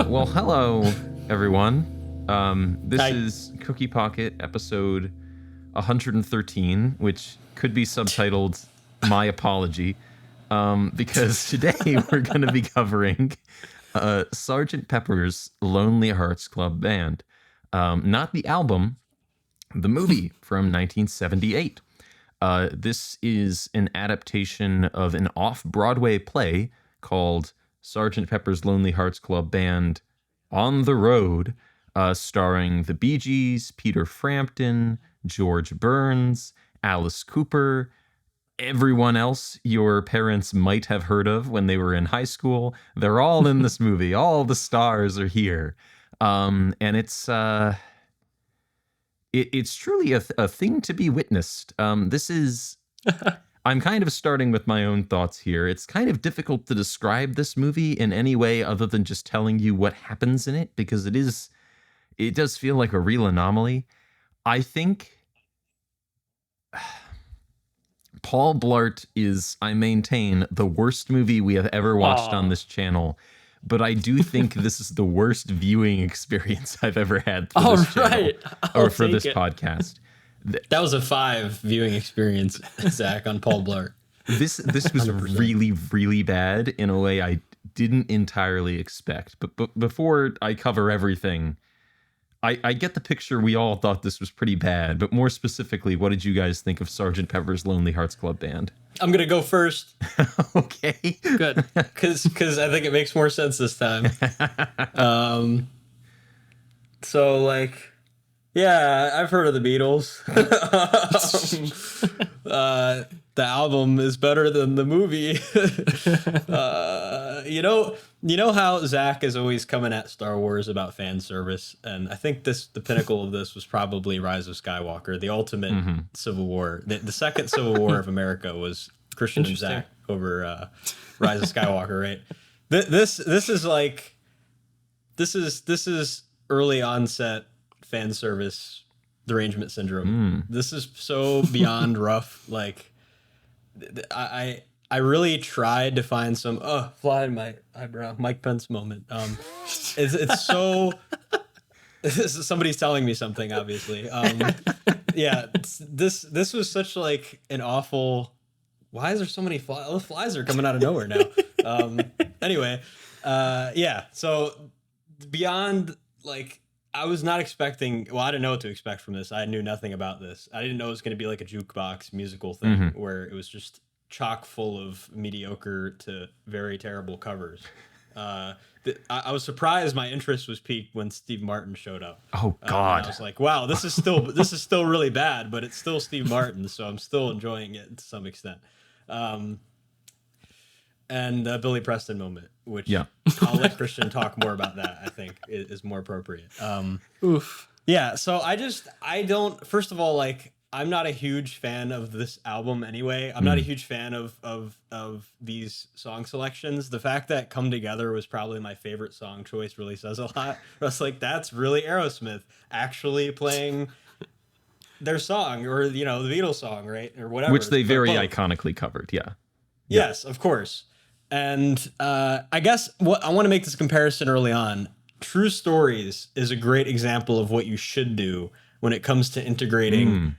Well, hello, everyone. This Hi. is Cookie Pocket episode 113, which could be subtitled My Apology, because today we're going to be covering Sgt. Pepper's Lonely Hearts Club Band. Not the album, the movie from 1978. This is an adaptation of an off-Broadway play called Sgt. Pepper's Lonely Hearts Club Band on the Road, starring the Bee Gees, Peter Frampton, George Burns, Alice Cooper, everyone else your parents might have heard of when they were in high school. They're all in this movie. All the stars are here. And it's truly a thing to be witnessed. This is... I'm kind of starting with my own thoughts here. It's kind of difficult to describe this movie in any way other than just telling you what happens in it, because it does feel like a real anomaly. I think Paul Blart is, I maintain, the worst movie we have ever watched on this channel, but I do think this is the worst viewing experience I've ever had for this channel, or for this podcast. That was a 5 viewing experience, Zach, on Paul Blart. This was 100%. Really, really bad in a way I didn't entirely expect. But before I cover everything, I get the picture. We all thought this was pretty bad. But more specifically, what did you guys think of Sgt. Pepper's Lonely Hearts Club Band? I'm going to go first. Okay. Good. Because I think it makes more sense this time. Yeah, I've heard of the Beatles. The album is better than the movie. You know how Zach is always coming at Star Wars about fan service, and I think the pinnacle of this was probably Rise of Skywalker, the ultimate Civil War. The second Civil War of America was Christian and Zach over Rise of Skywalker, right? This is early onset fan service derangement syndrome. This is so beyond rough. Like, I really tried to find some fly in my eyebrow Mike Pence moment. It's so somebody's telling me something, obviously. Yeah, this was such like an awful. Why is there so many flies? Oh, the flies are coming out of nowhere now. Anyway, yeah. So beyond like. I was not expecting... Well, I didn't know what to expect from this. I knew nothing about this. I didn't know it was going to be like a jukebox musical thing where it was just chock full of mediocre to very terrible covers. I was surprised my interest was piqued when Steve Martin showed up. Oh, God. I was like, wow, this is still really bad, but it's still Steve Martin, so I'm still enjoying it to some extent. And the Billy Preston moment, which I'll let Christian talk more about that, I think is more appropriate. Oof. Yeah, so I don't, first of all, like, I'm not a huge fan of this album anyway. I'm not a huge fan of these song selections. The fact that Come Together was probably my favorite song choice really says a lot. I was like, that's really Aerosmith actually playing their song, or, the Beatles song, right? Or whatever. Which they very iconically covered, yeah. Yes, of course. And I guess what I want to make this comparison early on. True Stories is a great example of what you should do when it comes to integrating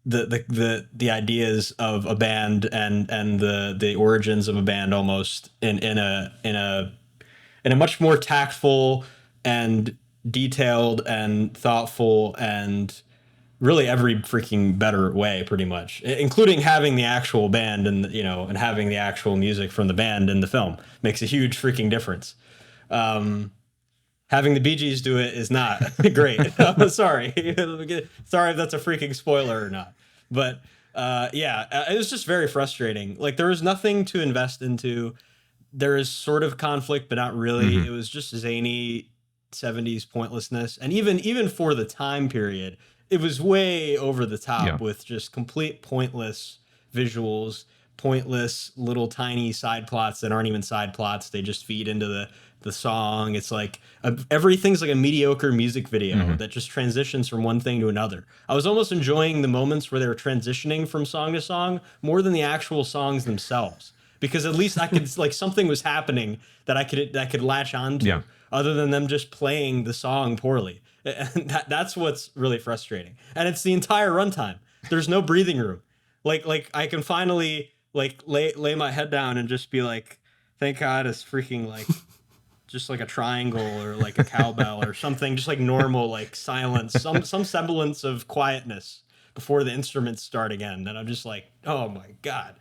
the ideas of a band and the origins of a band almost in a much more tactful and detailed and thoughtful and really every freaking better way, pretty much, including having the actual band and having the actual music from the band in the film makes a huge freaking difference. Having the Bee Gees do it is not great. I'm sorry. Sorry if that's a freaking spoiler or not. But it was just very frustrating. Like, there was nothing to invest into. There is sort of conflict, but not really. It was just zany 70s pointlessness. And even for the time period, it was way over the top with just complete pointless visuals, pointless little tiny side plots that aren't even side plots. They just feed into the song. It's like everything's like a mediocre music video that just transitions from one thing to another. I was almost enjoying the moments where they were transitioning from song to song more than the actual songs themselves, because at least I could like something was happening that I could latch on to. other than them just playing the song poorly. And that's what's really frustrating. And it's the entire runtime. There's no breathing room. Like I can finally like lay my head down and just be like, thank God it's freaking like just like a triangle or like a cowbell or something, just like normal, like silence, some semblance of quietness before the instruments start again. And I'm just like, oh my God.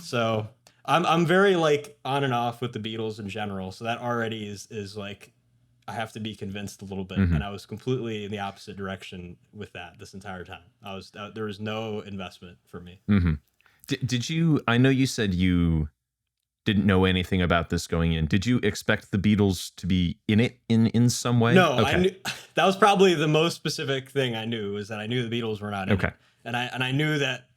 So I'm very like on and off with the Beatles in general. So that already is like, I have to be convinced a little bit. And I was completely in the opposite direction with that this entire time. There was no investment for me. Did you, I know you said you didn't know anything about this going in. Did you expect the Beatles to be in it in some way? No, okay. I knew, that was probably the most specific thing I knew, was that I knew the Beatles were not in it. And I knew that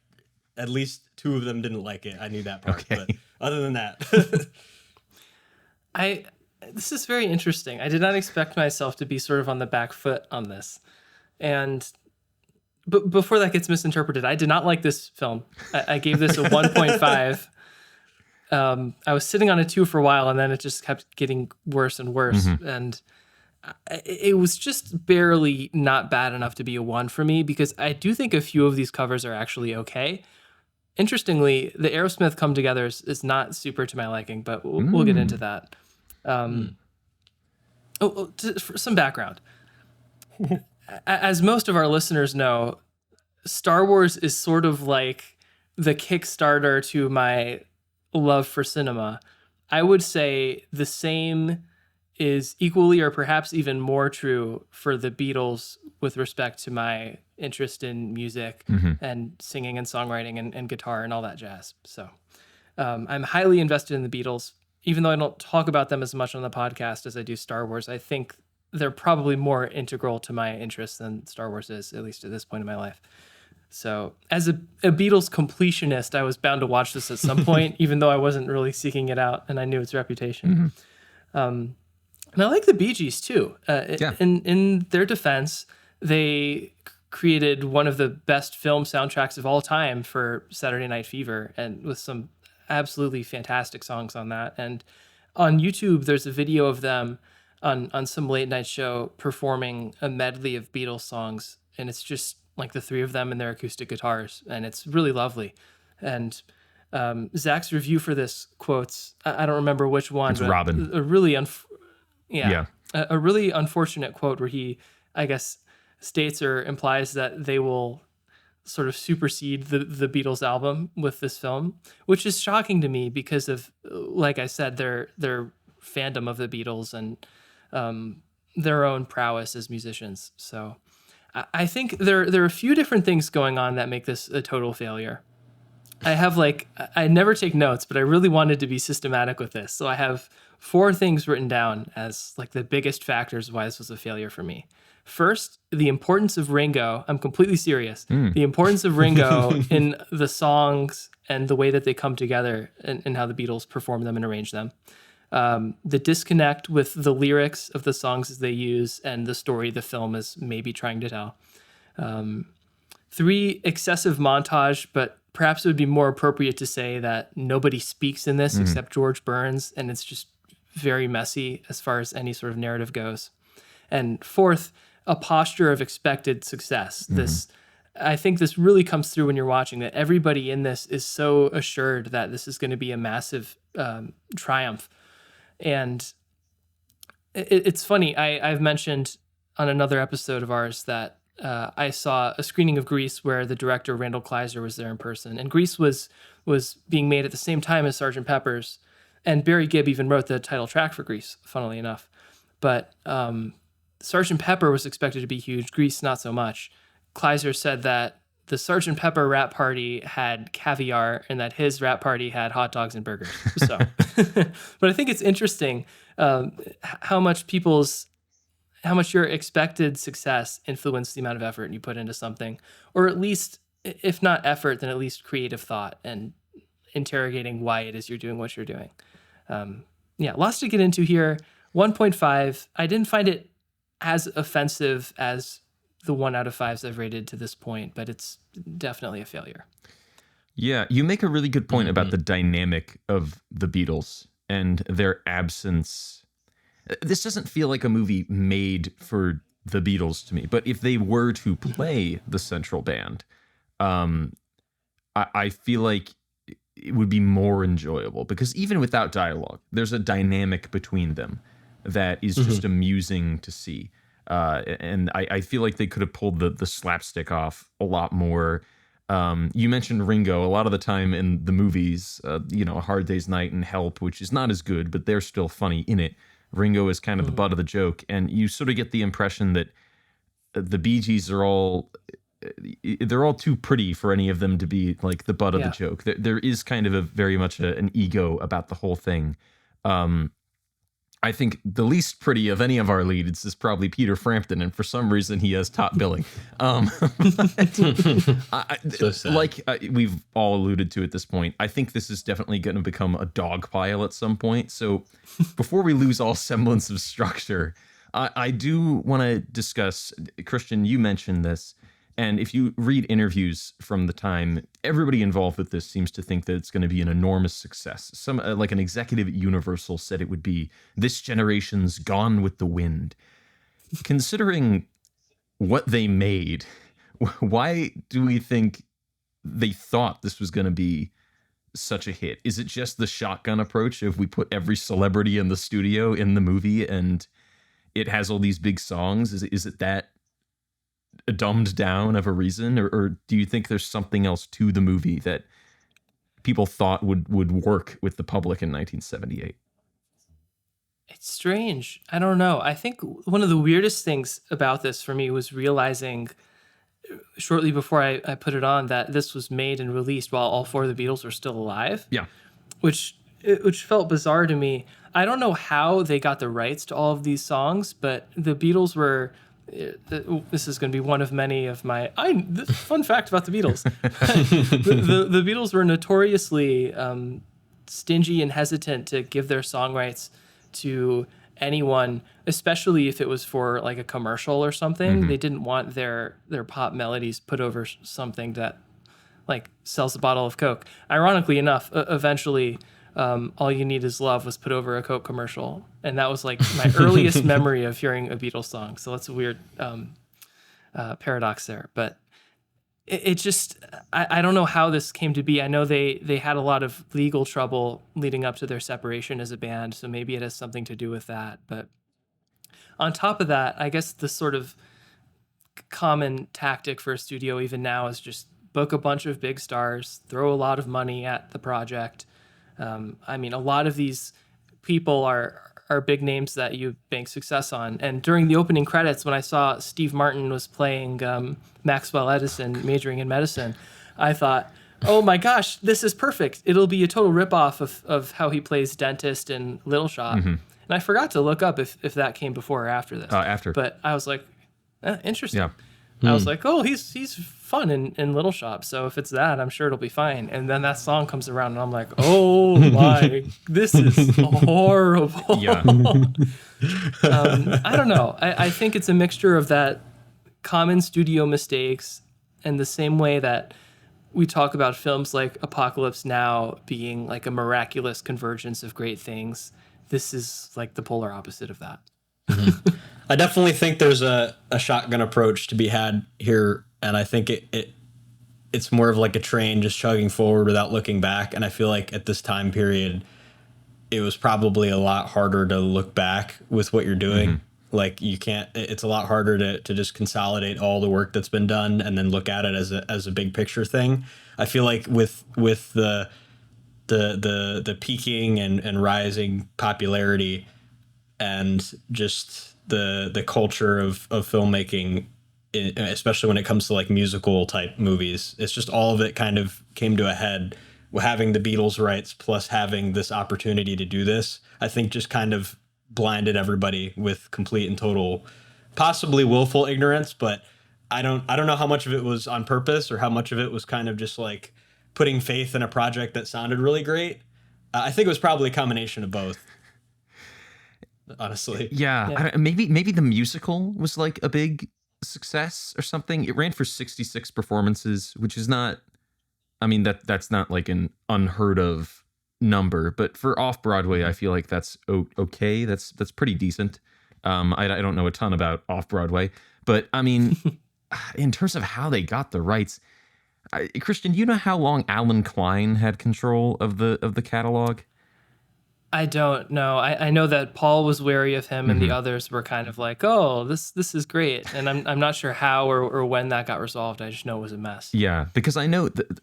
at least two of them didn't like it. I knew that part. But other than that, this is very interesting. I did not expect myself to be sort of on the back foot on this. But before that gets misinterpreted, I did not like this film. I gave this a 1.5. I was sitting on a 2 for a while, and then it just kept getting worse and worse. And it was just barely not bad enough to be a 1 for me, because I do think a few of these covers are actually okay. Interestingly, the Aerosmith Come Together is not super to my liking, but we'll get into that. For some background. As most of our listeners know, Star Wars is sort of like the Kickstarter to my love for cinema. I would say the same is equally or perhaps even more true for the Beatles with respect to my interest in music and singing and songwriting and guitar and all that jazz. So I'm highly invested in the Beatles. Even though I don't talk about them as much on the podcast as I do Star Wars, I think they're probably more integral to my interests than Star Wars is, at least at this point in my life. So as a Beatles completionist, I was bound to watch this at some point, even though I wasn't really seeking it out and I knew its reputation. And I like the Bee Gees too. In their defense, they created one of the best film soundtracks of all time for Saturday Night Fever, and with some absolutely fantastic songs on that. And on YouTube, there's a video of them on some late night show performing a medley of Beatles songs, and it's just like the three of them and their acoustic guitars, and it's really lovely. And Zach's review for this quotes, I don't remember which one, it's Robin. A really a really unfortunate quote where he, I guess, states or implies that they will sort of supersede the Beatles album with this film, which is shocking to me because of, like I said, their fandom of the Beatles and their own prowess as musicians. So I think there are a few different things going on that make this a total failure. I never take notes, but I really wanted to be systematic with this. So I have 4 things written down as like the biggest factors why this was a failure for me. First, the importance of Ringo. I'm completely serious. The importance of Ringo in the songs and the way that they come together and how the Beatles perform them and arrange them. The disconnect with the lyrics of the songs as they use and the story the film is maybe trying to tell. 3, excessive montage, but perhaps it would be more appropriate to say that nobody speaks in this except George Burns, and it's just very messy as far as any sort of narrative goes. And 4th, a posture of expected success. I think this really comes through when you're watching, that everybody in this is so assured that this is going to be a massive triumph. And it's funny, I've mentioned on another episode of ours that I saw a screening of Grease where the director Randall Kleiser was there in person, and Grease was being made at the same time as Sgt. Pepper's, and Barry Gibb even wrote the title track for Grease, funnily enough. But Sgt. Pepper was expected to be huge, Grease not so much. Kleiser said that the Sgt. Pepper rap party had caviar and that his rap party had hot dogs and burgers. So, but I think it's interesting how much your expected success influenced the amount of effort you put into something, or at least, if not effort, then at least creative thought and interrogating why it is you're doing what you're doing. Lots to get into here. 1.5. I didn't find it as offensive as the 1 out of 5s I've rated to this point, but it's definitely a failure. Yeah, you make a really good point about the dynamic of the Beatles and their absence. This doesn't feel like a movie made for the Beatles to me. But if they were to play the central band, I feel like it would be more enjoyable, because even without dialogue, there's a dynamic between them that is just amusing to see. And I feel like they could have pulled the slapstick off a lot more. You mentioned Ringo. A lot of the time in the movies, A Hard Day's Night and Help, which is not as good, but they're still funny in it. Ringo is kind of the butt of the joke. And you sort of get the impression that the Bee Gees are they're all too pretty for any of them to be like the butt of the joke. There is kind of very much an ego about the whole thing. I think the least pretty of any of our leads is probably Peter Frampton, and for some reason he has top billing. We've all alluded to at this point, I think this is definitely going to become a dog pile at some point. So before we lose all semblance of structure, I do want to discuss, Christian, you mentioned this, and if you read interviews from the time, everybody involved with this seems to think that it's going to be an enormous success. Some like an executive at Universal said it would be this generation's Gone with the Wind. Considering what they made, why do we think they thought this was going to be such a hit? Is it just the shotgun approach of we put every celebrity in the studio in the movie and it has all these big songs? Is it that dumbed down of a reason, or do you think there's something else to the movie that people thought would work with the public in 1978? It's strange. I don't know. I think one of the weirdest things about this for me was realizing shortly before I put it on that this was made and released while all four of the Beatles were still alive. Yeah. Which felt bizarre to me. I don't know how they got the rights to all of these songs, but the Beatles were... This is going to be one of many of my fun fact about the Beatles. the Beatles were notoriously stingy and hesitant to give their song rights to anyone, especially if it was for like a commercial or something. They didn't want their pop melodies put over something that like sells a bottle of Coke. Ironically enough, eventually All You Need Is Love was put over a Coke commercial. And that was like my earliest memory of hearing a Beatles song. So that's a weird paradox there. But it just, I don't know how this came to be. I know they had a lot of legal trouble leading up to their separation as a band. So maybe it has something to do with that. But on top of that, I guess the sort of common tactic for a studio even now is just book a bunch of big stars, throw a lot of money at the project. I mean, a lot of these people are big names that you bank success on. And during the opening credits, when I saw Steve Martin was playing Maxwell Edison, majoring in medicine, I thought, oh my gosh, this is perfect. It'll be a total ripoff of how he plays dentist in Little Shop. And I forgot to look up if that came before or after this. After. But I was like, interesting. Yeah. I was like, oh, he's fun in Little Shop. So if it's that, I'm sure it'll be fine. And then that song comes around and I'm like, oh my, this is horrible. Yeah. I don't know. I think it's a mixture of that common studio mistakes and the same way that we talk about films like Apocalypse Now being like a miraculous convergence of great things. This is like the polar opposite of that. I definitely think there's a shotgun approach to be had here, and I think it's more of like a train just chugging forward without looking back. And I feel like at this time period, it was probably a lot harder to look back with what you're doing. Like you can't. It's a lot harder to just consolidate all the work that's been done and then look at it as a big picture thing. I feel like with the peaking and rising popularity and just the culture of filmmaking, especially when it comes to like musical type movies, it's just all of it kind of came to a head. Having the Beatles rights plus having this opportunity to do this, I think just kind of blinded everybody with complete and total, possibly willful ignorance. But I don't know how much of it was on purpose or how much of it was kind of just like putting faith in a project that sounded really great. I think it was probably a combination of both. Honestly. Yeah. Maybe the musical was like a big success or something. It ran for 66 performances, which is not, I mean, that's not like an unheard of number, but for off Broadway, I feel like that's okay. That's pretty decent. I don't know a ton about off Broadway, but I mean, in terms of how they got the rights, Christian, do you know how long Alan Klein had control of the catalog? I don't know. I know that Paul was wary of him, and the others were kind of like, "Oh, this is great." And I'm not sure how or when that got resolved. I just know it was a mess. Yeah, because I know that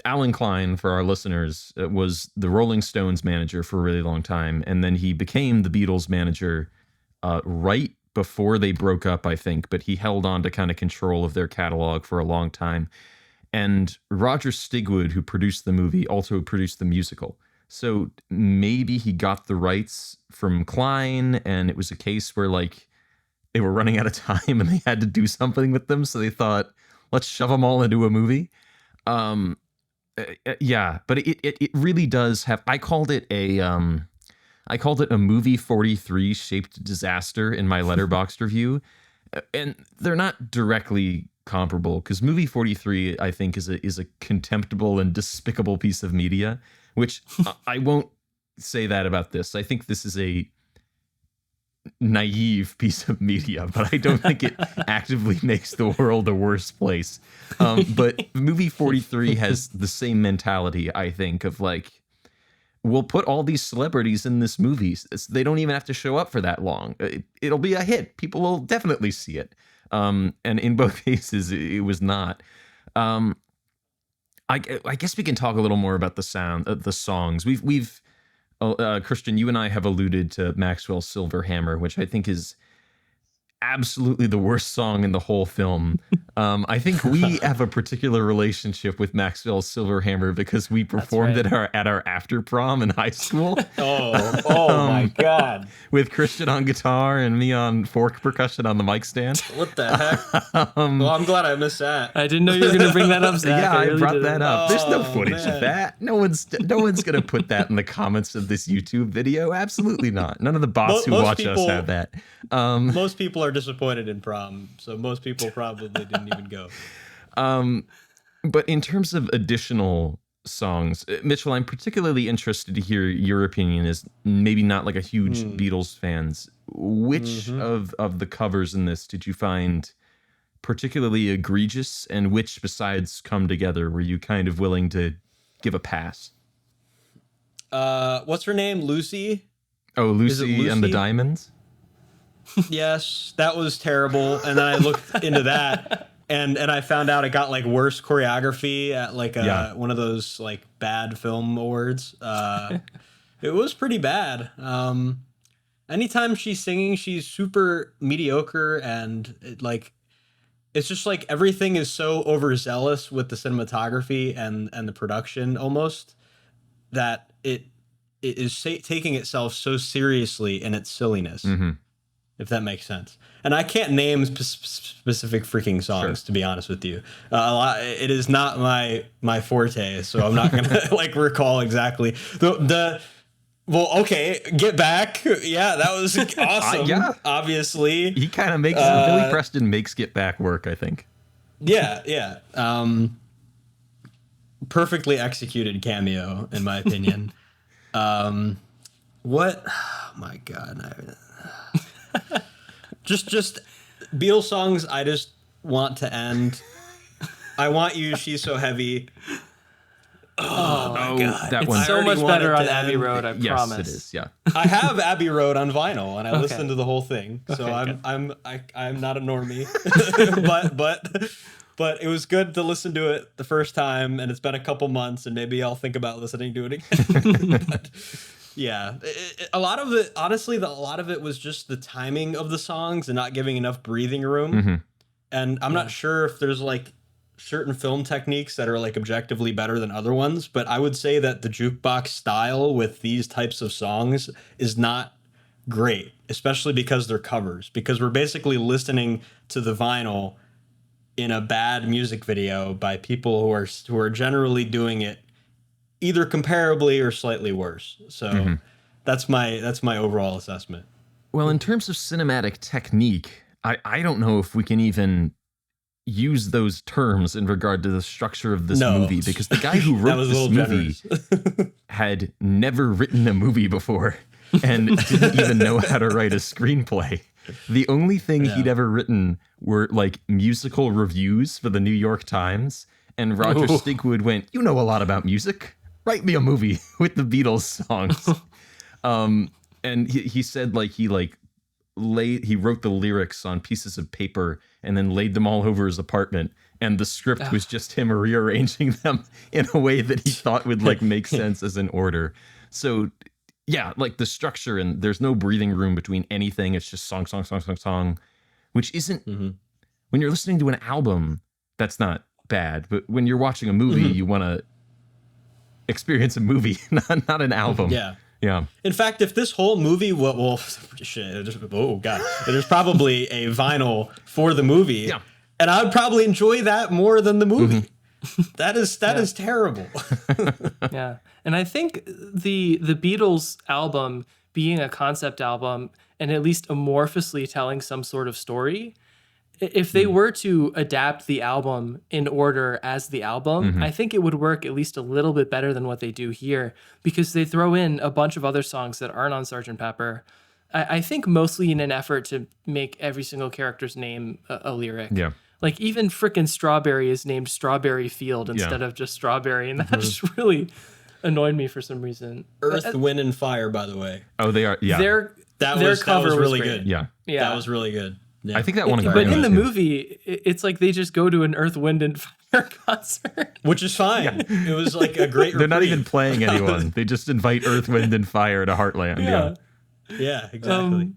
Alan Klein, for our listeners, was the Rolling Stones manager for a really long time, and then he became the Beatles manager right before they broke up, I think. But he held on to kind of control of their catalog for a long time. And Roger Stigwood, who produced the movie, also produced the musical. So maybe he got the rights from Klein, and it was a case where like they were running out of time and they had to do something with them. So they thought, let's shove them all into a movie. Yeah, but it really does have. I called it a movie 43 shaped disaster in my Letterboxd review, and they're not directly comparable because movie 43 I think is a contemptible and despicable piece of media. Which I won't say that about this. I think this is a naive piece of media, but I don't think it actively makes the world a worse place. But movie 43 has the same mentality, I think, of like, we'll put all these celebrities in this movie. They don't even have to show up for that long. It'll be a hit. People will definitely see it. And in both cases, it was not. I guess we can talk a little more about the sound of the songs. We've Christian, you and I have alluded to Maxwell's Silver Hammer, which I think is absolutely the worst song in the whole film. I think we have a particular relationship with Maxwell's Silver Hammer because we performed at our after prom in high school. Oh my God. With Christian on guitar and me on fork percussion on the mic stand. What the heck? Well, I'm glad I missed that. I didn't know you were going to bring that up, Zach. Yeah, I really brought that up. There's no footage man. of that. No one's going to put that in the comments of this YouTube video. Absolutely not. None of the bots who watch us have that. Most people are disappointed in prom, so most people probably didn't even go. But in terms of additional songs, Mitchell, I'm particularly interested to hear your opinion as maybe not like a huge Beatles fans. Which of the covers in this did you find particularly egregious, and which besides Come Together were you kind of willing to give a pass? What's her name? Lucy? Oh, Lucy and the Diamonds? Yes, that was terrible. And then I looked into that and I found out it got like worst choreography at like one of those like bad film awards. It was pretty bad. Anytime she's singing, she's super mediocre, and it's just like everything is so overzealous with the cinematography and the production almost that it is taking itself so seriously in its silliness. If that makes sense. And I can't name specific freaking songs, to be honest with you. It is not my forte, so I'm not gonna like recall exactly well, okay, Get Back. Yeah, that was awesome. Yeah, obviously he kind of makes Billy Preston makes Get Back work, I think. Yeah. Perfectly executed cameo, in my opinion. What? Oh my God. Just Beatles songs I just want to end. I Want You, She's So Heavy. Oh my God. That It's one. so much better on to Abbey end. Road, I Yes, promise. it is. Yeah. I have Abbey Road on vinyl and I listened to the whole thing. So Okay, I'm not a normie. but it was good to listen to it the first time, and it's been a couple months, and maybe I'll think about listening to it again. But yeah, a lot of it, honestly, a lot of it was just the timing of the songs and not giving enough breathing room. And I'm not sure if there's like certain film techniques that are like objectively better than other ones, but I would say that the jukebox style with these types of songs is not great, especially because they're covers, because we're basically listening to the vinyl in a bad music video by people who are generally doing it either comparably or slightly worse. So that's my overall assessment. Well, in terms of cinematic technique, I don't know if we can even use those terms in regard to the structure of this No. movie, because the guy who wrote was a this little movie had never written a movie before and didn't even know how to write a screenplay. The only thing he'd ever written were like musical reviews for the New York Times, and Roger Stigwood went, "You know a lot about music. Write me a movie with the Beatles songs." And he said like he wrote the lyrics on pieces of paper and then laid them all over his apartment, and the script was just him rearranging them in a way that he thought would like make sense as an order. So yeah, like the structure, and there's no breathing room between anything. It's just song, song, song, song, song, which isn't, when you're listening to an album, that's not bad. But when you're watching a movie, you want to experience a movie, not an album. Yeah. Yeah. In fact, if this whole movie, well, shit, oh God, there's probably a vinyl for the movie, and I would probably enjoy that more than the movie. That is terrible. Yeah, and I think the Beatles album being a concept album and at least amorphously telling some sort of story, if they were to adapt the album in order as the album, I think it would work at least a little bit better than what they do here, because they throw in a bunch of other songs that aren't on Sgt. Pepper. I think mostly in an effort to make every single character's name a lyric. Yeah. Like even frickin' Strawberry is named Strawberry Field instead of just Strawberry, and that just really annoyed me for some reason. Earth, Wind, and Fire, by the way. Oh, they are. Yeah. Their That cover was really great. good. Yeah. That was really good. Yeah. I think that one. But in the movie, it's like they just go to an Earth, Wind, and Fire concert, which is fine. It was like a great. They're not even playing anyone. They just invite Earth, Wind, and Fire to Heartland. Yeah, exactly.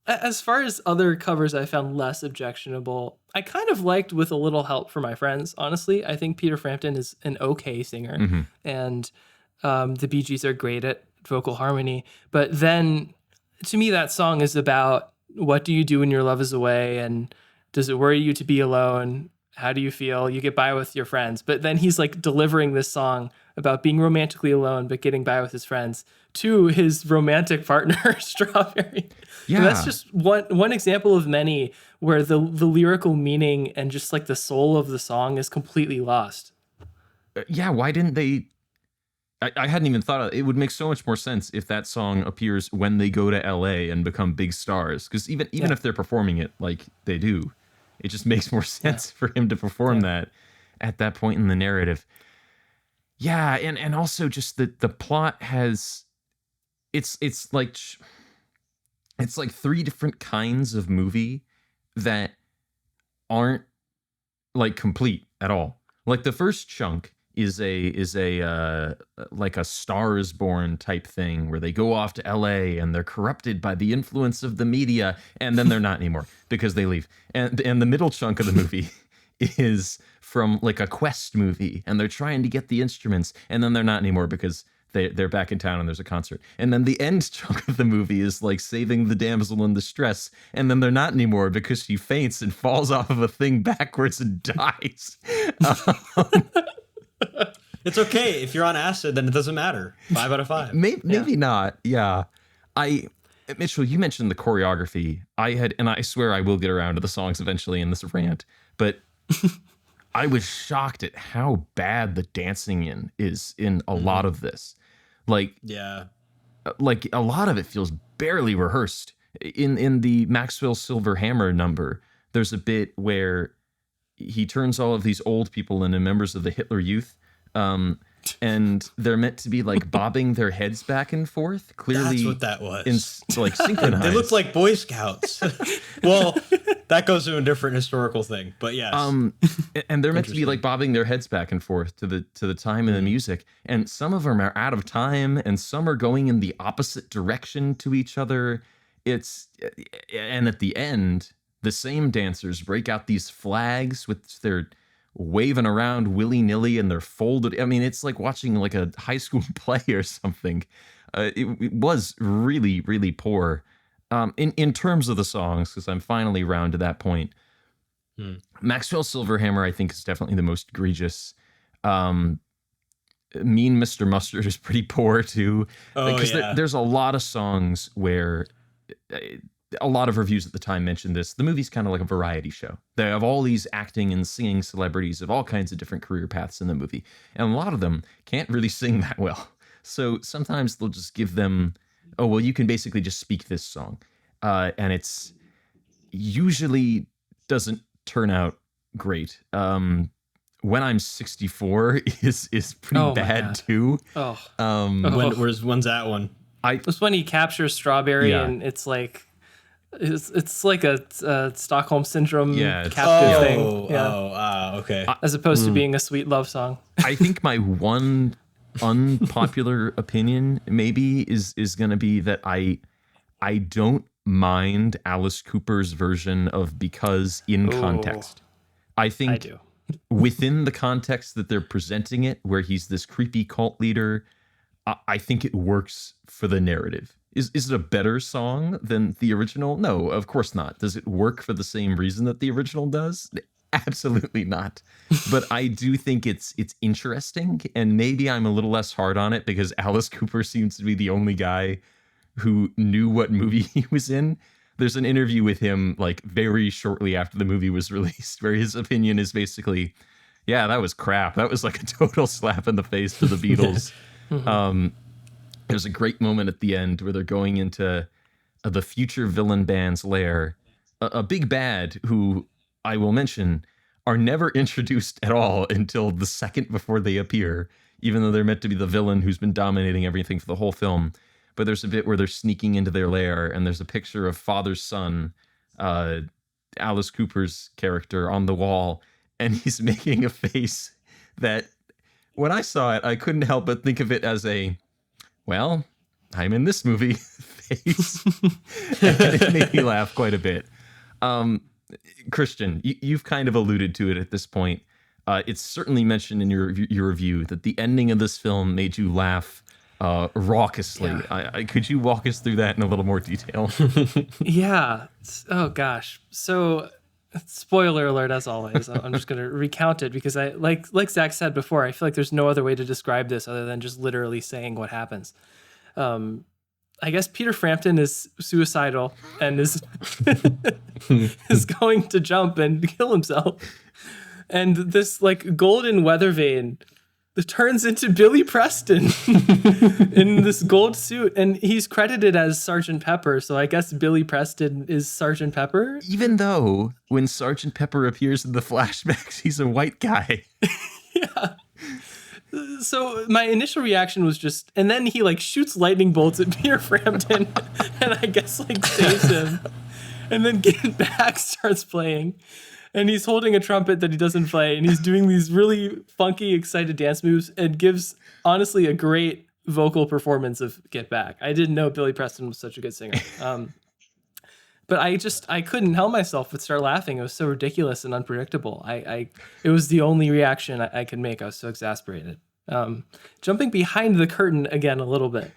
As far as other covers I found less objectionable, I kind of liked With a Little Help from My Friends, honestly. I think Peter Frampton is an okay singer, and the Bee Gees are great at vocal harmony. But then, to me, that song is about what do you do when your love is away, and does it worry you to be alone? How do you feel? You get by with your friends. But then he's like delivering this song about being romantically alone, but getting by with his friends to his romantic partner, Strawberry. Yeah. And that's just one example of many where the lyrical meaning and just like the soul of the song is completely lost. Yeah. Why didn't they? I hadn't even thought of it. It would make so much more sense if that song appears when they go to LA and become big stars. Because even if they're performing it like they do, it just makes more sense for him to perform that at that point in the narrative. Yeah, and also just the plot has it's like three different kinds of movie that aren't like complete at all. Like the first chunk is a like a Star is Born type thing where they go off to LA and they're corrupted by the influence of the media, and then they're not anymore because they leave. And the middle chunk of the movie is from like a quest movie, and they're trying to get the instruments, and then they're not anymore because they're back in town and there's a concert. And then the end chunk of the movie is like saving the damsel in distress, and then they're not anymore because she faints and falls off of a thing backwards and dies. It's okay. If you're on acid, then it doesn't matter. 5 out of 5. Maybe not. Yeah. Mitchell, you mentioned the choreography. And I swear I will get around to the songs eventually in this rant, but I was shocked at how bad the dancing is in a lot of this. Like a lot of it feels barely rehearsed. In the Maxwell Silver Hammer number, there's a bit where he turns all of these old people into members of the Hitler Youth. And they're meant to be like bobbing their heads back and forth. Clearly, that's what that was. Like synchronized. They look like Boy Scouts. Well, that goes to a different historical thing, but yes. And they're meant to be like bobbing their heads back and forth to the time of the music. And some of them are out of time, and some are going in the opposite direction to each other. And at the end, the same dancers break out these flags with their waving around willy-nilly, and they're folded. I mean, it's like watching like a high school play or something. It was really, really poor in terms of the songs, because I'm finally around to that point. Maxwell Silverhammer, I think, is definitely the most egregious. Mean Mr. Mustard is pretty poor too. Because there's a lot of songs where a lot of reviews at the time mentioned this. The movie's kind of like a variety show. They have all these acting and singing celebrities of all kinds of different career paths in the movie. And a lot of them can't really sing that well. So sometimes they'll just give them, oh, well, you can basically just speak this song. And it's usually doesn't turn out great. When I'm 64 is pretty bad too. When's that one? It's when he captures Strawberry, and it's like a Stockholm syndrome captive thing. Okay. As opposed to being a sweet love song. I think my one unpopular opinion maybe is going to be that I don't mind Alice Cooper's version of Because in context. I think I do. Within the context that they're presenting it, where he's this creepy cult leader, I think it works for the narrative. Is it a better song than the original? No, of course not. Does it work for the same reason that the original does? Absolutely not. But I do think it's interesting, and maybe I'm a little less hard on it because Alice Cooper seems to be the only guy who knew what movie he was in. There's an interview with him like very shortly after the movie was released where his opinion is basically, yeah, that was crap. That was like a total slap in the face to the Beatles. There's a great moment at the end where they're going into the future villain band's lair. A big bad who I will mention are never introduced at all until the second before they appear, even though they're meant to be the villain who's been dominating everything for the whole film. But there's a bit where they're sneaking into their lair, and there's a picture of father's son, Alice Cooper's character, on the wall, and he's making a face that, when I saw it, I couldn't help but think of it as a, well, I'm in this movie face. And it made me laugh quite a bit. Christian, you've kind of alluded to it at this point. It's certainly mentioned in your review that the ending of this film made you laugh raucously. Yeah. Could you walk us through that in a little more detail? Yeah. Oh gosh. So, spoiler alert, as always. I'm just going to recount it because I like Zach said before. I feel like there's no other way to describe this other than just literally saying what happens. I guess Peter Frampton is suicidal and is is going to jump and kill himself, and this like golden weather vane turns into Billy Preston in this gold suit, and he's credited as Sergeant Pepper, so I guess Billy Preston is Sergeant Pepper. Even though when Sergeant Pepper appears in the flashbacks, he's a white guy. Yeah. So my initial reaction was just, and then he like shoots lightning bolts at Peter Frampton, and I guess like saves him, and then Get Back starts playing. And he's holding a trumpet that he doesn't play, and he's doing these really funky, excited dance moves, and gives, honestly, a great vocal performance of Get Back. I didn't know Billy Preston was such a good singer. But I couldn't help myself but start laughing. It was so ridiculous and unpredictable. It was the only reaction I could make. I was so exasperated. Jumping behind the curtain again a little bit.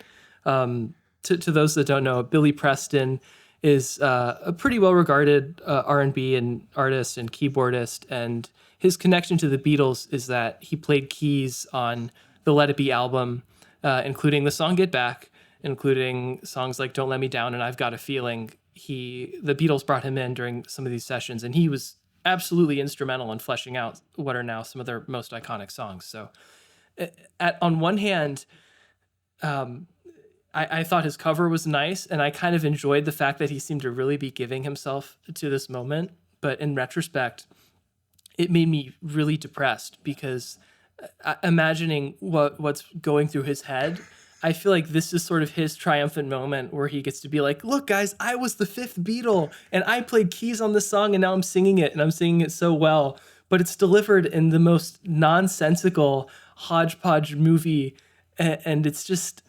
To those that don't know, Billy Preston is a pretty well-regarded R&B and artist and keyboardist, and his connection to the Beatles is that he played keys on the Let It Be album, including the song Get Back, including songs like Don't Let Me Down and I've Got a Feeling. The Beatles brought him in during some of these sessions, and he was absolutely instrumental in fleshing out what are now some of their most iconic songs. So on one hand, I thought his cover was nice, and I kind of enjoyed the fact that he seemed to really be giving himself to this moment. But in retrospect, it made me really depressed because imagining what's going through his head, I feel like this is sort of his triumphant moment where he gets to be like, look, guys, I was the fifth Beatle, and I played keys on this song, and now I'm singing it, and I'm singing it so well. But it's delivered in the most nonsensical hodgepodge movie, and it's just...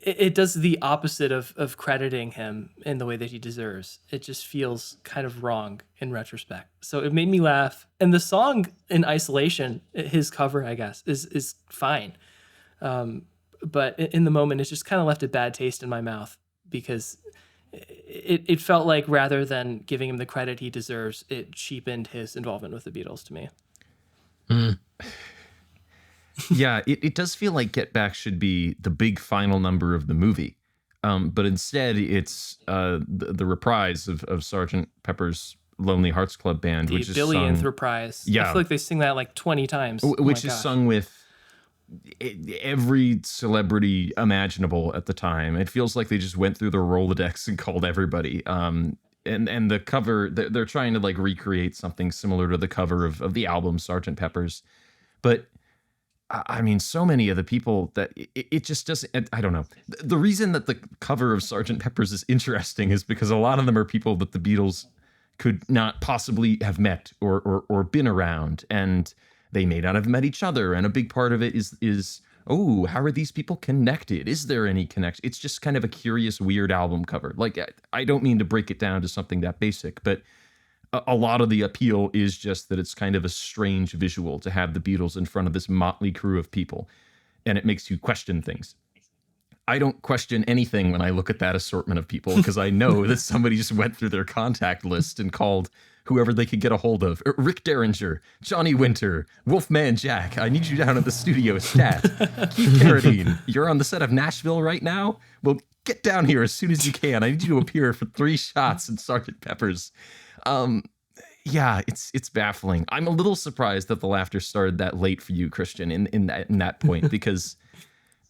It does the opposite of crediting him in the way that he deserves. It just feels kind of wrong in retrospect. So it made me laugh. And the song in isolation, his cover, I guess, is fine. But in the moment, it's just kind of left a bad taste in my mouth because it felt like rather than giving him the credit he deserves, it cheapened his involvement with the Beatles to me. Mm. Yeah, it does feel like Get Back should be the big final number of the movie. But instead, it's the reprise of Sgt. Pepper's Lonely Hearts Club Band, which is billionth sung, reprise. Yeah. I feel like they sing that like 20 times. Which is sung with every celebrity imaginable at the time. It feels like they just went through the Rolodex and called everybody. And the cover, they're trying to like recreate something similar to the cover of the album Sgt. Pepper's. But I mean, so many of the people that it just doesn't, I don't know. The reason that the cover of Sgt. Pepper's is interesting is because a lot of them are people that the Beatles could not possibly have met or been around, and they may not have met each other. And a big part of it is oh, how are these people connected? Is there any connection? It's just kind of a curious, weird album cover. Like, I don't mean to break it down to something that basic, but a lot of the appeal is just that it's kind of a strange visual to have the Beatles in front of this motley crew of people, and it makes you question things. I don't question anything when I look at that assortment of people, because I know that somebody just went through their contact list and called whoever they could get a hold of. Rick Derringer, Johnny Winter, Wolfman Jack, I need you down at the studio, stat. Keith Carradine, you're on the set of Nashville right now? Well, get down here as soon as you can. I need you to appear for 3 shots in Sgt. Pepper's. Yeah, it's baffling. I'm a little surprised that the laughter started that late for you, Christian, in that point, because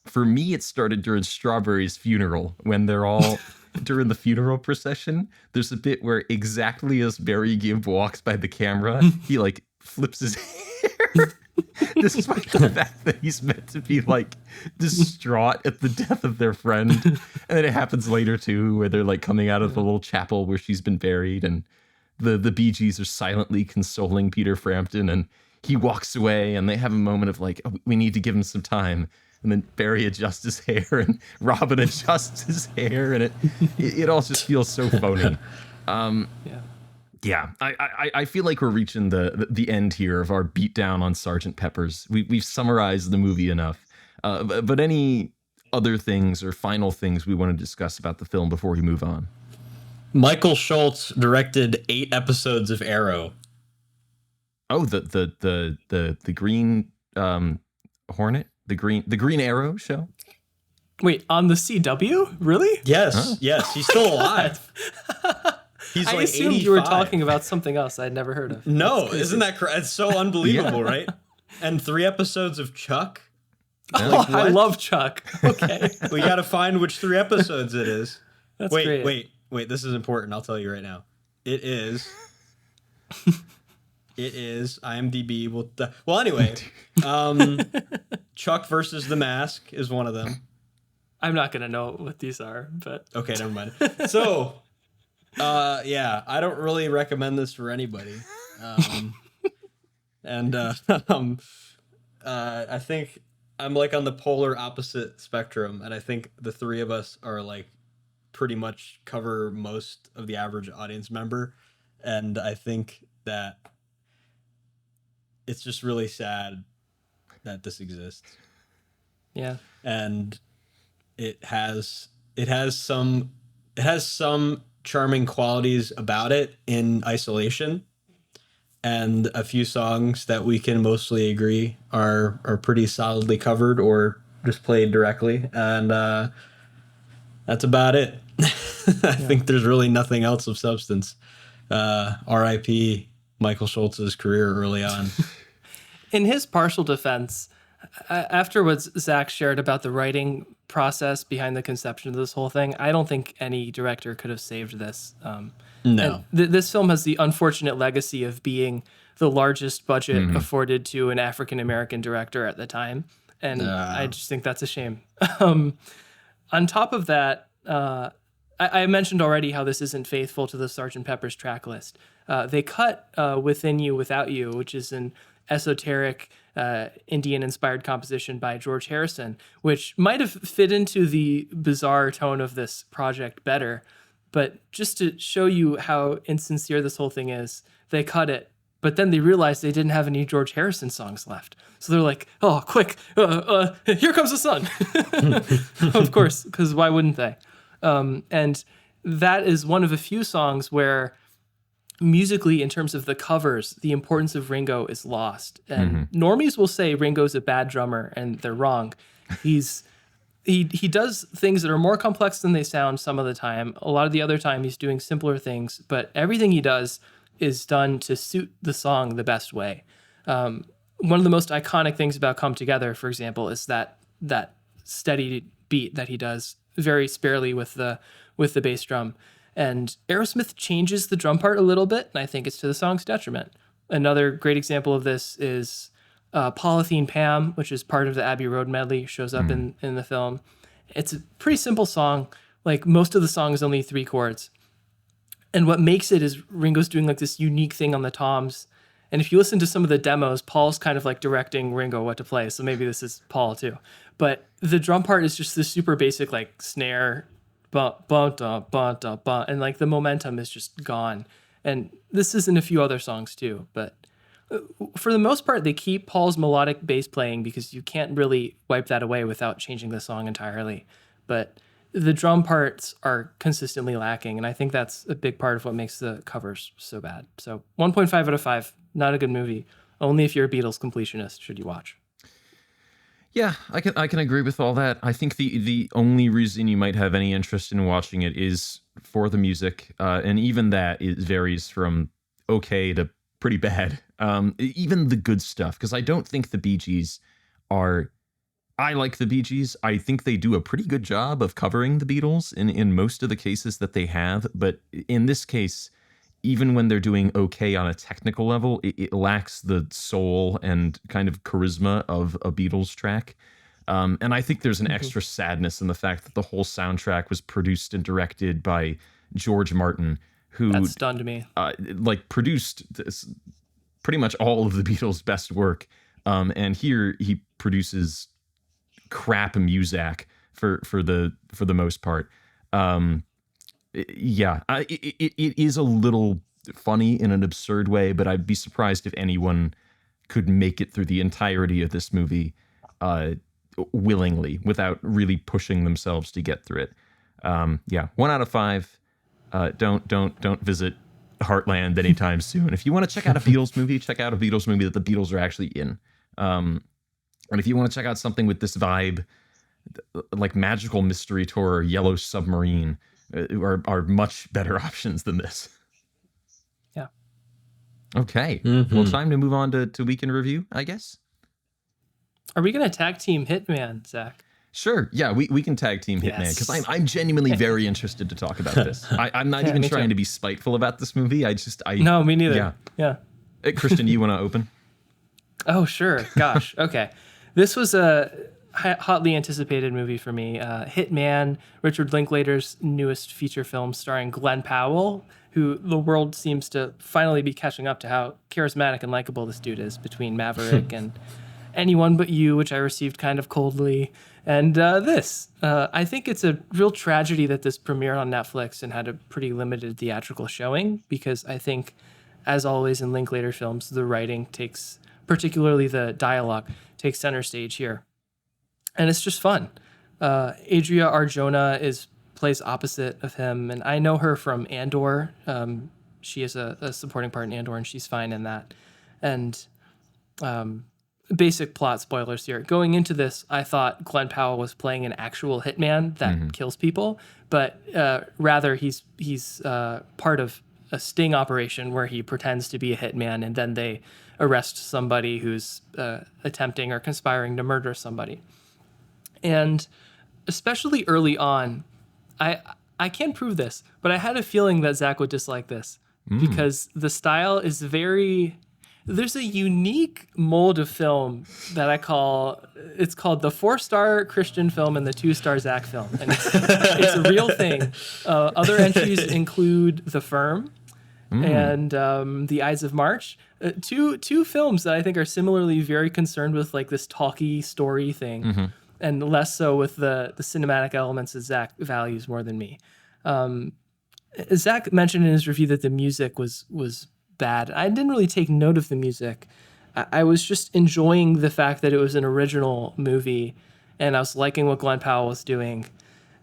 for me, it started during Strawberry's funeral, when they're all during the funeral procession. There's a bit where exactly as Barry Gibb walks by the camera, he like flips his hair, despite the fact that he's meant to be like distraught at the death of their friend. And then it happens later too, where they're like coming out of the little chapel where she's been buried, and the Bee Gees are silently consoling Peter Frampton, and he walks away, and they have a moment of like, oh, we need to give him some time. And then Barry adjusts his hair, and Robin adjusts his hair, and it all just feels so phony. Yeah, I feel like we're reaching the end here of our beatdown on Sgt. Pepper's. We've summarized the movie enough. But any other things or final things we want to discuss about the film before we move on? Michael Schultz directed 8 episodes of Arrow. Oh, the Green Hornet, the Green Arrow show. Wait, on the CW? Really? Yes, Huh? Yes, he's still alive. He's I like assumed 85. you were talking about something else I'd never heard of. No, isn't that correct? It's so unbelievable, right? And 3 episodes of Chuck. Oh, Like, I what? love Chuck. Okay. We got to find which 3 episodes it is. That's great. Wait. This is important. I'll tell you right now. It is. IMDb. Well, anyway. Chuck versus the Mask is one of them. I'm not going to know what these are, but... Okay, never mind. So, yeah, I don't really recommend this for anybody. I think I'm like on the polar opposite spectrum, and I think the 3 of us are like pretty much cover most of the average audience member, and I think that it's just really sad that this exists. Yeah. And it has some charming qualities about it in isolation, and a few songs that we can mostly agree are pretty solidly covered or just played directly, and that's about it. I think there's really nothing else of substance. R.I.P. Michael Schultz's career early on. In his partial defense, after what Zach shared about the writing process behind the conception of this whole thing, I don't think any director could have saved this. No. This film has the unfortunate legacy of being the largest budget afforded to an African-American director at the time. And I just think that's a shame. On top of that, I mentioned already how this isn't faithful to the Sgt. Pepper's track list. They cut Within You, Without You, which is an esoteric Indian-inspired composition by George Harrison, which might have fit into the bizarre tone of this project better. But just to show you how insincere this whole thing is, they cut it, but then they realized they didn't have any George Harrison songs left. So they're like, oh, quick, here comes the sun. Of course, because why wouldn't they? And that is one of a few songs where musically, in terms of the covers, the importance of Ringo is lost. And normies will say Ringo's a bad drummer, and they're wrong. He's he does things that are more complex than they sound some of the time. A lot of the other time he's doing simpler things, but everything he does is done to suit the song the best way. One of the most iconic things about Come Together, for example, is that steady beat that he does very sparely with the bass drum. And Aerosmith changes the drum part a little bit, and I think it's to the song's detriment. Another great example of this is Polythene Pam, which is part of the Abbey Road medley, shows up in the film. It's a pretty simple song. Like, most of the song is only 3 chords. And what makes it is Ringo's doing like this unique thing on the toms. And if you listen to some of the demos, Paul's kind of like directing Ringo what to play. So maybe this is Paul too. But the drum part is just this super basic like snare, bump, bump, bump, bump, bump, and like the momentum is just gone. And this is in a few other songs too. But for the most part, they keep Paul's melodic bass playing because you can't really wipe that away without changing the song entirely. But the drum parts are consistently lacking, and I think that's a big part of what makes the covers so bad. So 1.5 out of 5, not a good movie. Only if you're a Beatles completionist should you watch. Yeah, I can agree with all that. I think the only reason you might have any interest in watching it is for the music, and even that varies from okay to pretty bad. Even the good stuff, because I don't think the Bee Gees are... I like the Bee Gees. I think they do a pretty good job of covering the Beatles in most of the cases that they have. But in this case, even when they're doing okay on a technical level, it lacks the soul and kind of charisma of a Beatles track. And I think there's an extra sadness in the fact that the whole soundtrack was produced and directed by George Martin, who... That stunned me. Produced pretty much all of the Beatles' best work. And here he produces crap music for the most part. It is a little funny in an absurd way, but I'd be surprised if anyone could make it through the entirety of this movie willingly without really pushing themselves to get through it. 1 out of 5. Don't visit Heartland anytime soon. If you want to check out a Beatles movie, check out a Beatles movie that the Beatles are actually in. And if you want to check out something with this vibe, like Magical Mystery Tour or Yellow Submarine are much better options than this. Yeah. Okay. Well, time to move on to Week in Review, I guess. Are we going to tag team Hitman, Zach? Sure. Yeah, we can tag team Hitman, because I'm genuinely very interested to talk about this. I'm not even trying to be spiteful about this movie. No, me neither. Yeah. Christian, you want to open? Oh, sure. Gosh. Okay. This was a hotly anticipated movie for me. Hitman, Richard Linklater's newest feature film starring Glenn Powell, who the world seems to finally be catching up to how charismatic and likable this dude is, between Maverick and Anyone But You, which I received kind of coldly, and this. I think it's a real tragedy that this premiered on Netflix and had a pretty limited theatrical showing, because I think, as always in Linklater films, the writing takes, particularly the dialogue, takes center stage here. And it's just fun. Adria Arjona plays opposite of him, and I know her from Andor. She is a supporting part in Andor, and she's fine in that. And basic plot spoilers here. Going into this, I thought Glenn Powell was playing an actual hitman that kills people, but rather he's part of a sting operation where he pretends to be a hitman, and then they arrest somebody who's attempting or conspiring to murder somebody. And especially early on, I can't prove this, but I had a feeling that Zach would dislike this because the style is very... There's a unique mold of film that it's called the 4-star Christian film and the 2-star Zach film. And it's a real thing. Other entries include The Firm and The Ides of March. Two films that I think are similarly very concerned with like this talky story thing, and less so with the cinematic elements that Zach values more than me. Zach mentioned in his review that the music was bad. I didn't really take note of the music. I was just enjoying the fact that it was an original movie, and I was liking what Glenn Powell was doing,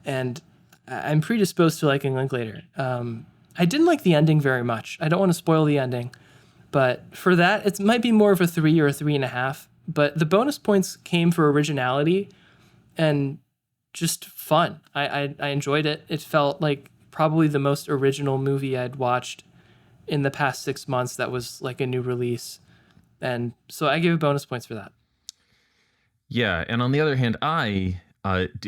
and I'm predisposed to liking Linklater. I didn't like the ending very much. I don't want to spoil the ending, but for that, it might be more of a 3 or a 3.5. But the bonus points came for originality, and just fun. I enjoyed it. It felt like probably the most original movie I'd watched in the past 6 months that was like a new release. And so I give it bonus points for that. Yeah, and on the other hand, I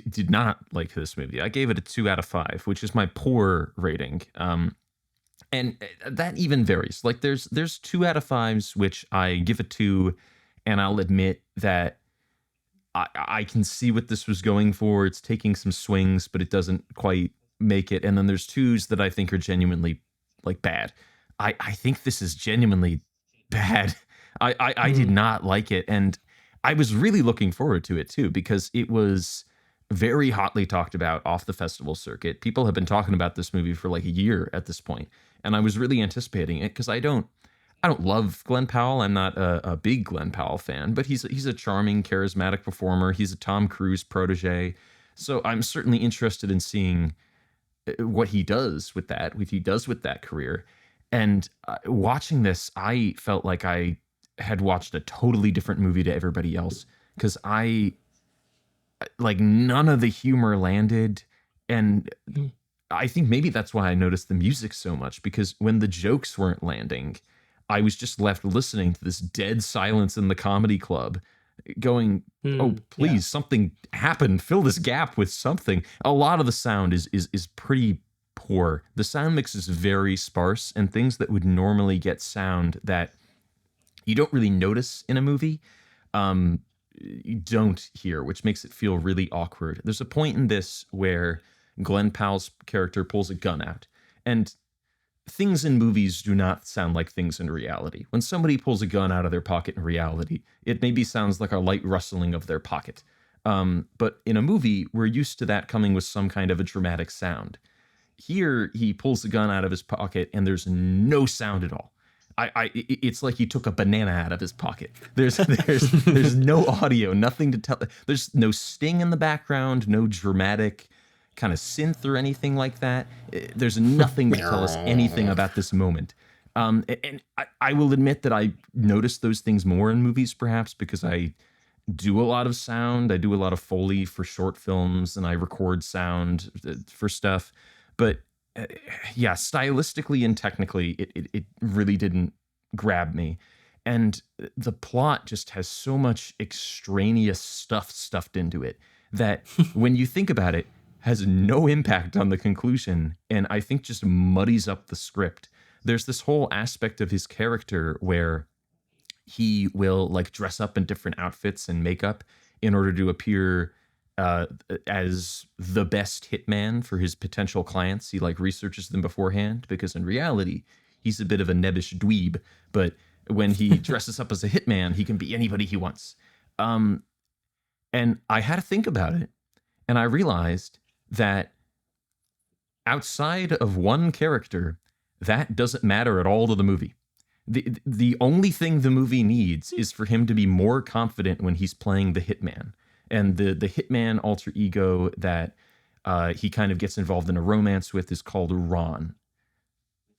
did not like this movie. I gave it a 2 out of 5, which is my poor rating. And that even varies. Like there's 2 out of 5s, which I give a 2, and I'll admit that I can see what this was going for. It's taking some swings, but it doesn't quite make it. And then there's 2s that I think are genuinely like bad. I think this is genuinely bad. I did not like it. And I was really looking forward to it too, because it was very hotly talked about off the festival circuit. People have been talking about this movie for like a year at this point, and I was really anticipating it because I don't love Glenn Powell. I'm not a big Glenn Powell fan, but he's a charming, charismatic performer. He's a Tom Cruise protege, so I'm certainly interested in seeing what he does with that career. And watching this, I felt like I had watched a totally different movie to everybody else, because none of the humor landed. And I think maybe that's why I noticed the music so much, because when the jokes weren't landing, I was just left listening to this dead silence in the comedy club going, oh, please, something happened. Fill this gap with something. A lot of the sound is pretty poor. The sound mix is very sparse, and things that would normally get sound that you don't really notice in a movie, you don't hear, which makes it feel really awkward. There's a point in this where Glenn Powell's character pulls a gun out, and things in movies do not sound like things in reality. When somebody pulls a gun out of their pocket in reality, it maybe sounds like a light rustling of their pocket. But in a movie, we're used to that coming with some kind of a dramatic sound. Here, he pulls the gun out of his pocket, and there's no sound at all. It's like he took a banana out of his pocket. There's no audio, nothing to tell. There's no sting in the background, no dramatic kind of synth or anything like that. There's nothing to tell us anything about this moment. And I will admit that I notice those things more in movies, perhaps because I do a lot of sound. I do a lot of Foley for short films, and I record sound for stuff. But yeah, stylistically and technically, it really didn't grab me. And the plot just has so much extraneous stuff stuffed into it that when you think about it, has no impact on the conclusion, and I think just muddies up the script. There's this whole aspect of his character where he will like dress up in different outfits and makeup in order to appear as the best hitman for his potential clients. He like researches them beforehand, because in reality, he's a bit of a nebbish dweeb, but when he dresses up as a hitman, he can be anybody he wants. And I had to think about it, and I realized that outside of one character, that doesn't matter at all to the movie. The only thing the movie needs is for him to be more confident when he's playing the hitman. And the hitman alter ego that he kind of gets involved in a romance with is called Ron.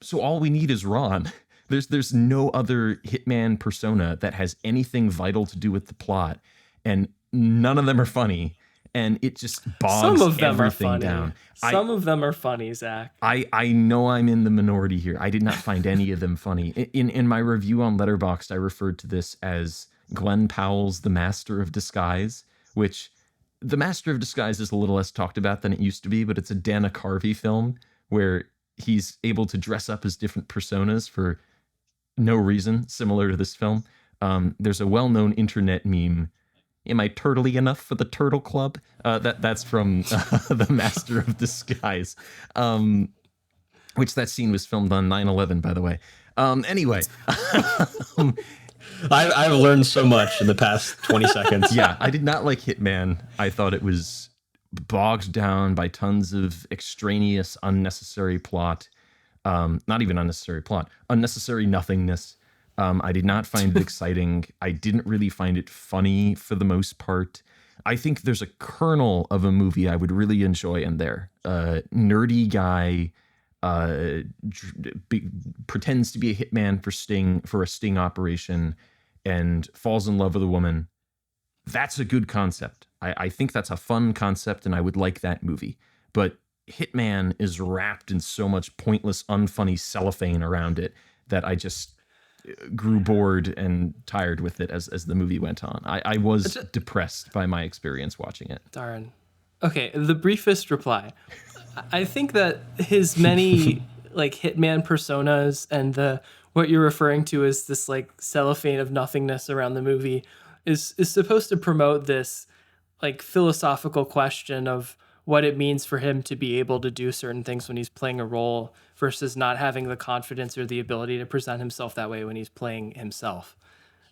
So all we need is Ron. There's no other hitman persona that has anything vital to do with the plot, and none of them are funny. And it just bogs everything down. Some of them are funny, Zach. I know I'm in the minority here. I did not find any of them funny. In my review on Letterboxd, I referred to this as Glenn Powell's The Master of Disguise, which The Master of Disguise is a little less talked about than it used to be, but it's a Dana Carvey film where he's able to dress up as different personas for no reason, similar to this film. There's a well-known internet meme, "Am I turtly enough for the Turtle Club?" That's from The Master of Disguise, which that scene was filmed on 9/11, by the way. Anyway. I've learned so much in the past 20 seconds. Yeah, I did not like Hitman. I thought it was bogged down by tons of extraneous, unnecessary plot. Not even unnecessary plot, unnecessary nothingness. I did not find it exciting. I didn't really find it funny for the most part. I think there's a kernel of a movie I would really enjoy in there. Nerdy guy pretends to be a hitman for a sting operation and falls in love with a woman. That's a good concept. I think that's a fun concept, and I would like that movie. But Hitman is wrapped in so much pointless, unfunny cellophane around it that I just grew bored and tired with it as the movie went on. I was depressed by my experience watching it. Darn. Okay, the briefest reply. I think that his many like Hitman personas and what you're referring to as this like cellophane of nothingness around the movie is supposed to promote this like philosophical question of what it means for him to be able to do certain things when he's playing a role versus not having the confidence or the ability to present himself that way when he's playing himself.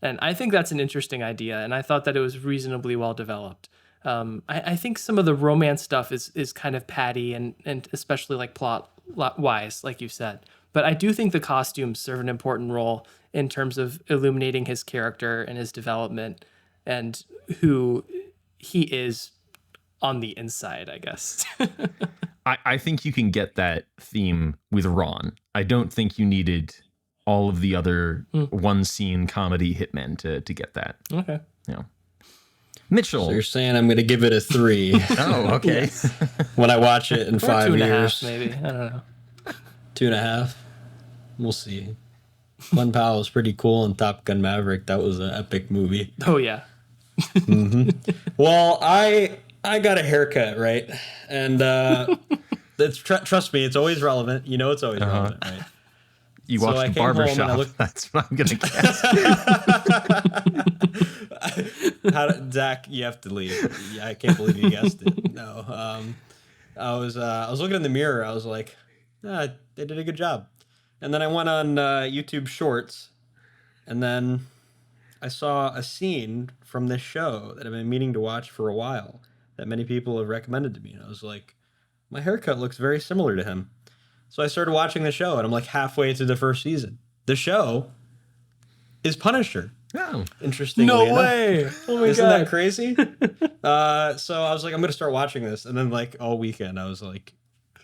And I think that's an interesting idea, and I thought that it was reasonably well developed. I think some of the romance stuff is kind of patty and especially like plot wise, like you said. But I do think the costumes serve an important role in terms of illuminating his character and his development and who he is on the inside, I guess. I think you can get that theme with Ron. I don't think you needed all of the other one scene comedy hitmen to get that. Okay. Yeah. Mitchell. So you're saying I'm going to give it a 3. Oh, okay. When I watch it in Or 5 2.5 years. maybe. I don't know. 2.5. We'll see. Glen Powell was pretty cool in Top Gun Maverick. That was an epic movie. Oh yeah. Well, I got a haircut, right? And trust me, it's always relevant. You know it's always relevant, right? You So I watched came home and I Barbershop. looked- That's what I'm going to guess. Zach, you have to leave. Yeah, I can't believe you guessed it. No. I was looking in the mirror. I was like, they did a good job. And then I went on YouTube Shorts, and then I saw a scene from this show that I've been meaning to watch for a while that many people have recommended to me. And I was like, my haircut looks very similar to him. So I started watching the show, and I'm like halfway through the first season. The show is Punisher. Oh. Interestingly No enough. way. Oh my Isn't god. that crazy? So I was like, I'm going to start watching this. And then like all weekend, I was like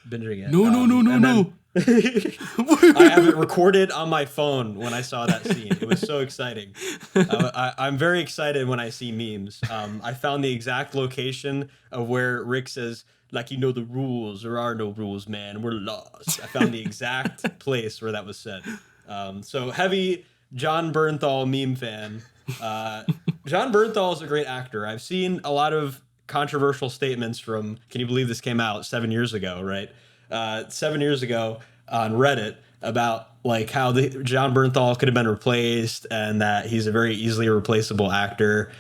binging it. No. I have it recorded on my phone when I saw that scene. It was so exciting. I'm very excited when I see memes. I found the exact location of where Rick says, like, you know the rules. There are no rules, man. We're lost. I found the exact place where that was said. So heavy John Bernthal meme fan. John Bernthal is a great actor. I've seen a lot of controversial statements from, can you believe this came out 7 years ago, right? 7 years ago on Reddit about like how John Bernthal could have been replaced and that he's a very easily replaceable actor.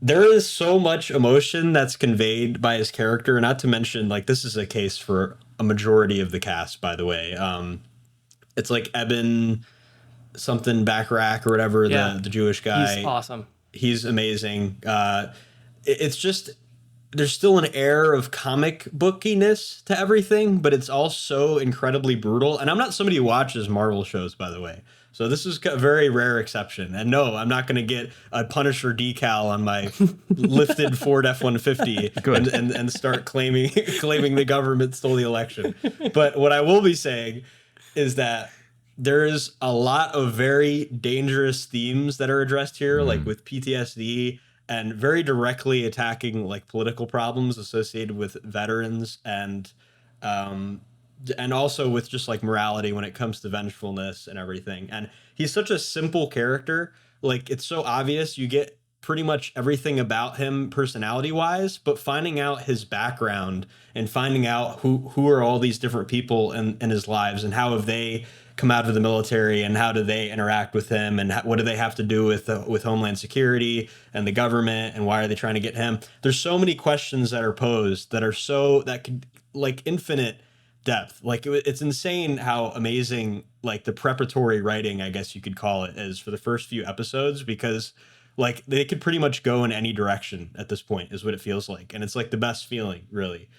There is so much emotion that's conveyed by his character, not to mention like this is a case for a majority of the cast, by the way. It's like Eben something Bacharach or whatever, the Jewish guy. He's awesome. He's amazing. It's just there's still an air of comic bookiness to everything, but it's all so incredibly brutal. And I'm not somebody who watches Marvel shows, by the way. So this is a very rare exception. And no, I'm not going to get a Punisher decal on my lifted Ford F-150 and start claiming the government stole the election. But what I will be saying is that there is a lot of very dangerous themes that are addressed here, like with PTSD and very directly attacking like political problems associated with veterans and also with just like morality when it comes to vengefulness and everything. And he's such a simple character. Like it's so obvious. You get pretty much everything about him personality wise, but finding out his background and finding out who are all these different people in his lives and how have they come out of the military and how do they interact with him and what do they have to do with Homeland Security and the government and why are they trying to get him? There's so many questions that are posed that could like infinite depth. Like it's insane how amazing like the preparatory writing, I guess you could call it, is for the first few episodes, because like they could pretty much go in any direction at this point is what it feels like. And it's like the best feeling, really.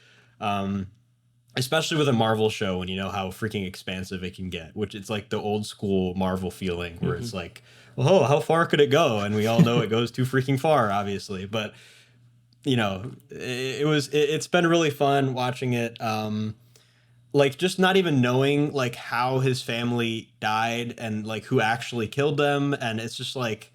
Especially with a Marvel show when you know how freaking expansive it can get, which it's like the old school Marvel feeling where it's like, oh, how far could it go? And we all know it goes too freaking far, obviously. But, you know, it's been really fun watching it. Like just not even knowing like how his family died and like who actually killed them. And it's just like,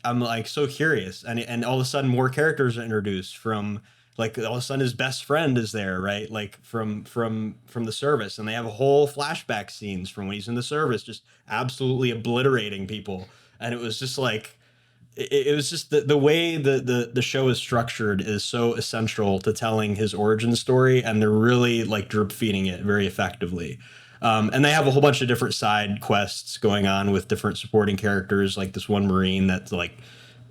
I'm like so curious, and all of a sudden more characters are introduced from like all of a sudden his best friend is there, right? Like from the service, and they have a whole flashback scenes from when he's in the service, just absolutely obliterating people, and it was just like. It was just the way the show is structured is so essential to telling his origin story, and they're really like drip feeding it very effectively. And they have a whole bunch of different side quests going on with different supporting characters, like this one Marine that's like,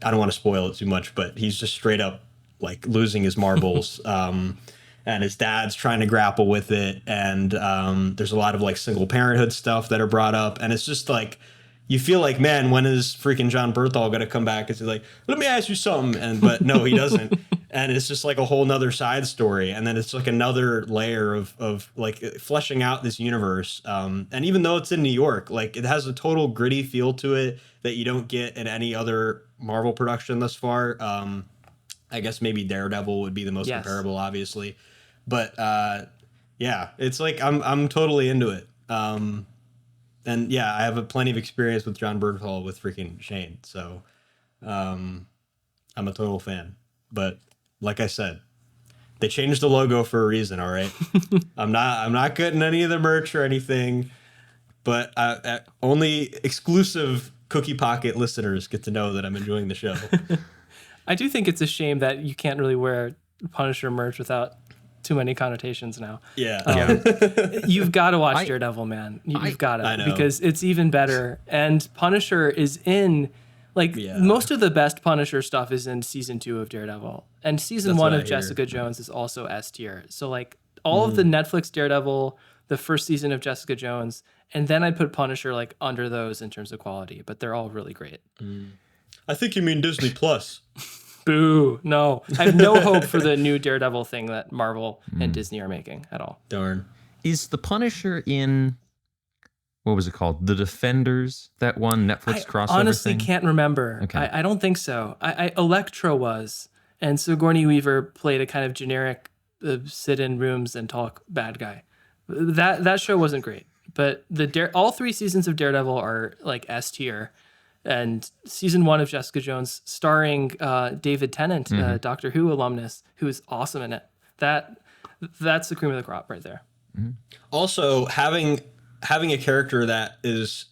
I don't want to spoil it too much, but he's just straight up like losing his marbles. And his dad's trying to grapple with it. And there's a lot of like single parenthood stuff that are brought up. And it's just like, you feel like, man, when is freaking John Bernthal going to come back and say like, let me ask you something? But no, he doesn't. And it's just like a whole nother side story. And then it's like another layer of like fleshing out this universe. And even though it's in New York, like it has a total gritty feel to it that you don't get in any other Marvel production thus far. I guess maybe Daredevil would be the most comparable, obviously. But yeah, it's like I'm totally into it. And yeah, I have plenty of experience with John Bernthal with freaking Shane, so I'm a total fan. But like I said, they changed the logo for a reason. All right, I'm not getting any of the merch or anything, but only exclusive Cookie Pocket listeners get to know that I'm enjoying the show. I do think it's a shame that you can't really wear Punisher merch without too many connotations now. Yeah. You've got to watch Daredevil, man. You've got to, because it's even better. And Punisher is in, like, most of the best Punisher stuff is in season 2 of Daredevil. And season 1 of Jessica Jones is also S tier. So, like, all of the Netflix Daredevil, the first season of Jessica Jones, and then I'd put Punisher, like, under those in terms of quality. But they're all really great. I think you mean Disney Plus. Boo. No. I have no hope for the new Daredevil thing that Marvel and Disney are making at all. Darn. Is the Punisher in, what was it called? The Defenders, that one Netflix crossover thing? I honestly can't remember. Okay. I don't think so. Electro was. And Sigourney Weaver played a kind of generic sit in rooms and talk bad guy. That show wasn't great. But all 3 seasons of Daredevil are like S tier. And season 1 of Jessica Jones, starring David Tennant, Doctor Who alumnus, who is awesome in it. That's the cream of the crop right there. Also, having a character that is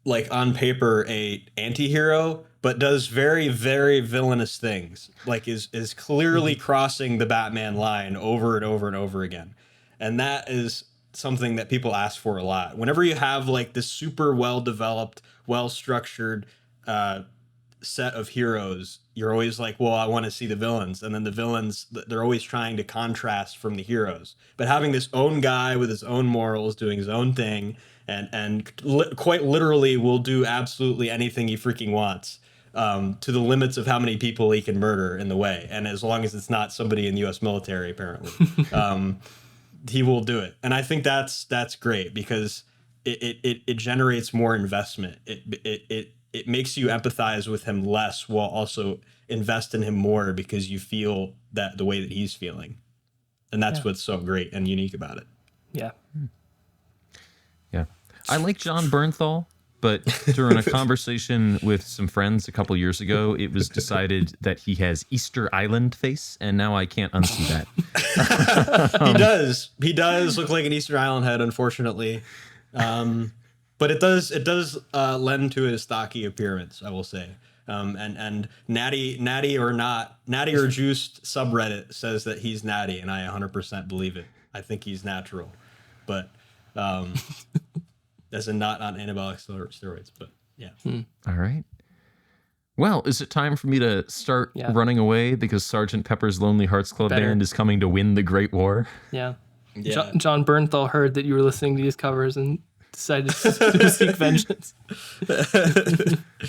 like on paper a anti-hero, but does very, very villainous things, like is clearly crossing the Batman line over and over and over again. And that is something that people ask for a lot. Whenever you have like this super well-developed, well-structured set of heroes, you're always like, well, I want to see the villains. And then the villains, they're always trying to contrast from the heroes. But having this own guy with his own morals, doing his own thing, and quite literally will do absolutely anything he freaking wants, to the limits of how many people he can murder in the way. And as long as it's not somebody in the U.S. military, apparently, he will do it. And I think that's great, because it generates more investment. It makes you empathize with him less while also invest in him more, because you feel that the way that he's feeling. And that's what's so great and unique about it. Yeah. Yeah. I like John Bernthal, but during a conversation with some friends a couple years ago, it was decided that he has Easter Island face, and now I can't unsee that. He does look like an Easter Island head, unfortunately. But it does lend to his stocky appearance, I will say. And natty or juiced subreddit says that he's natty, and I 100% believe it. I think he's natural, but as in not on anabolic steroids. But yeah. All right. Well, is it time for me to start running away because Sergeant Pepper's Lonely Hearts Club Band is coming to win the Great War? Yeah. John Bernthal heard that you were listening to these covers and decided to seek vengeance.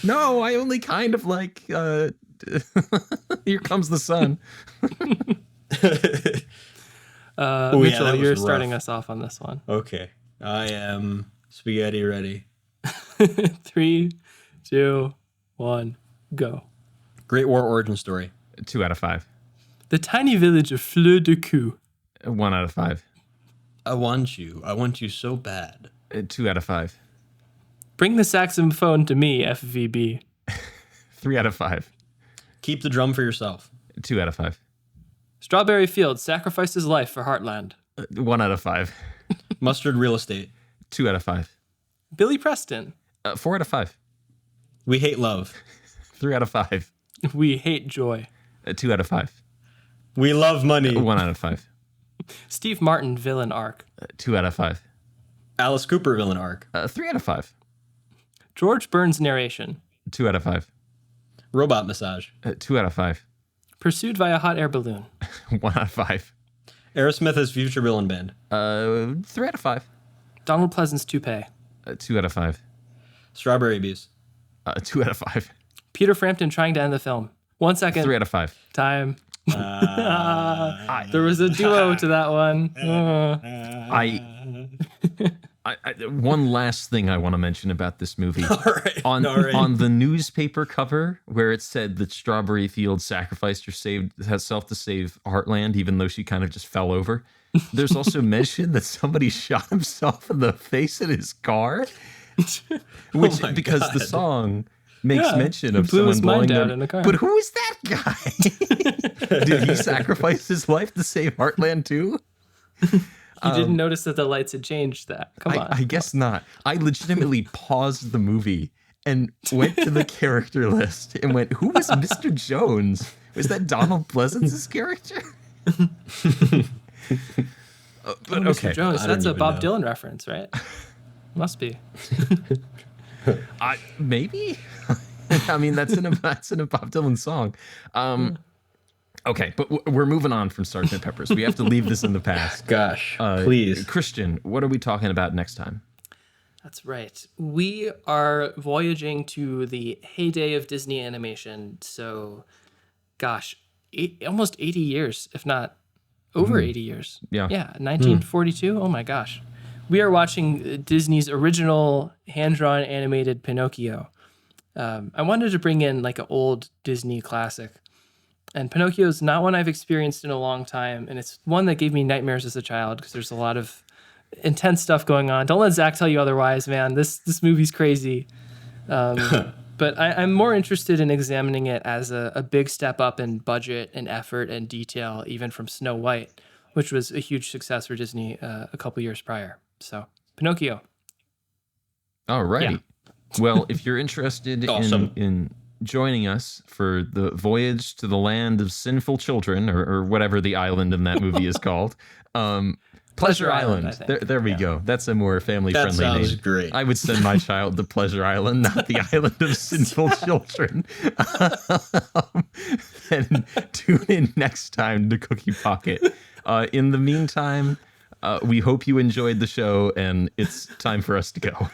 No, I only kind of like Here Comes the Sun. Mitchell, you're starting us off on this one. Okay. I am spaghetti ready. 3, 2, 1, go. Great War origin story. 2 out of 5. The tiny village of Fleur de Cou. 1 out of 5. I want you so bad. 2 out of 5. Bring the saxophone to me, FVB. 3 out of 5. Keep the drum for yourself. 2 out of 5. Strawberry Fields sacrificed his life for Heartland. 1 out of 5. Mustard real estate. 2 out of 5. Billy Preston. 4 out of 5. We hate love. 3 out of 5. We hate joy. 2 out of 5. We love money. 1 out of 5. Steve Martin villain arc. 2 out of 5. Alice Cooper villain arc. 3 out of 5. George Burns narration. 2 out of 5. Robot massage. 2 out of 5. Pursued by a hot air balloon. 1 out of 5. Aerosmith as future villain band. 3 out of 5. Donald Pleasant's toupee. 2 out of 5. Strawberry Bees. 2 out of 5. Peter Frampton trying to end the film. 1 second. 3 out of 5. Time. There was a duo to that one. One last thing I want to mention about this movie. All right. On the newspaper cover, where it said that Strawberry Fields sacrificed herself to save Heartland, even though she kind of just fell over. There's also mention that somebody shot himself in the face in his car, which because God. the song makes mention of blew someone his blowing mind out their. in a car. But who is that guy? Did he sacrifice his life to save Heartland too? You didn't notice that the lights had changed that. Come on. I guess not. I legitimately paused the movie and went to the character list and went, who was Mr. Jones? Was that Donald Pleasance's character? But Mr. okay. Jones, I that's a don't Bob even know. Dylan reference, right? Must be. Maybe. I mean, that's in a Bob Dylan song. Okay, but we're moving on from Sgt. Pepper's. We have to leave this in the past. Gosh, please. Christian, what are we talking about next time? That's right. We are voyaging to the heyday of Disney animation. So, gosh, almost 80 years, if not over 80 years. Yeah. Yeah, 1942. Oh my gosh. We are watching Disney's original hand-drawn animated Pinocchio. I wanted to bring in like an old Disney classic. And Pinocchio is not one I've experienced in a long time. And it's one that gave me nightmares as a child because there's a lot of intense stuff going on. Don't let Zach tell you otherwise, man. This movie's crazy. But I'm more interested in examining it as a big step up in budget and effort and detail, even from Snow White, which was a huge success for Disney a couple years prior. So, Pinocchio. All righty. Yeah. Well, if you're interested Awesome. in joining us for the voyage to the land of sinful children, or whatever the island in that movie is called, Pleasure Island. I think. There we go. That's a more family-friendly That name. sounds great. I would send my child to Pleasure Island, not the island of sinful children. And tune in next time to Cookie Pocket. In the meantime, we hope you enjoyed the show, and it's time for us to go.